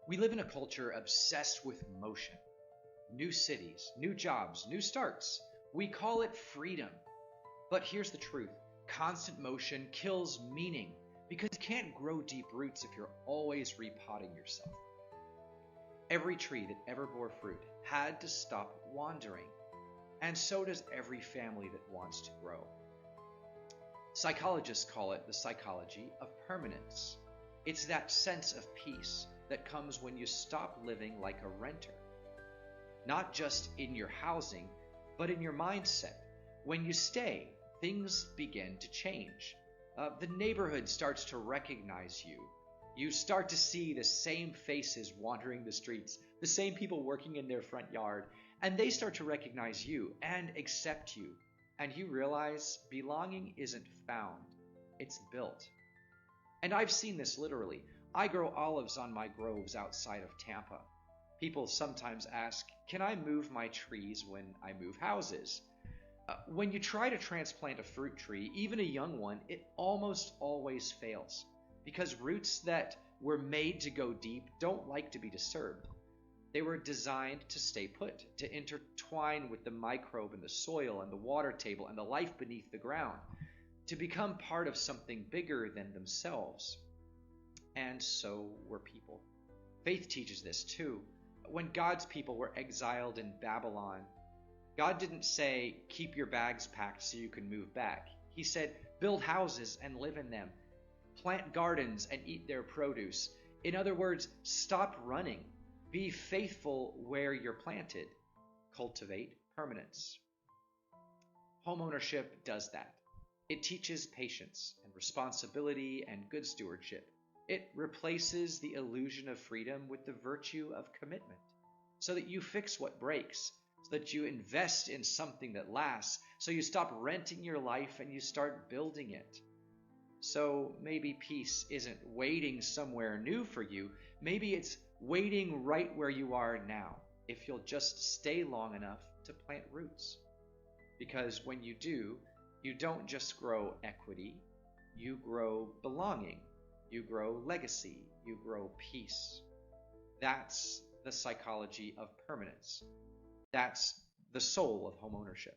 We live in a culture obsessed with motion. New cities, new jobs, new starts. We call it freedom. But here's the truth: constant motion kills meaning because you can't grow deep roots if you're always repotting yourself. Every tree that ever bore fruit had to stop wandering, and so does every family that wants to grow. Psychologists call it the psychology of permanence. It's that sense of peace that comes when you stop living like a renter, not just in your housing, but in your mindset. When you stay, things begin to change. The neighborhood starts to recognize you. You start to see the same faces wandering the streets, the same people working in their front yard, and they start to recognize you and accept you. And you realize belonging isn't found, it's built. And I've seen this literally. I grow olives on my groves outside of Tampa. People sometimes ask, can I move my trees when I move houses? When you try to transplant a fruit tree, even a young one, it almost always fails because roots that were made to go deep don't like to be disturbed. They were designed to stay put, to intertwine with the microbe in the soil and the water table and the life beneath the ground, to become part of something bigger than themselves. And so were people. Faith teaches this too. When God's people were exiled in Babylon, God didn't say, keep your bags packed so you can move back. He said, build houses and live in them, plant gardens and eat their produce. In other words, stop running. Be faithful where you're planted. Cultivate permanence. Homeownership does that. It teaches patience and responsibility and good stewardship. It replaces the illusion of freedom with the virtue of commitment, so that you fix what breaks, so that you invest in something that lasts, so you stop renting your life and you start building it. So maybe peace isn't waiting somewhere new for you. Maybe it's waiting right where you are now, if you'll just stay long enough to plant roots. Because when you do, you don't just grow equity, you grow belonging, you grow legacy, you grow peace. That's the psychology of permanence. That's the soul of homeownership.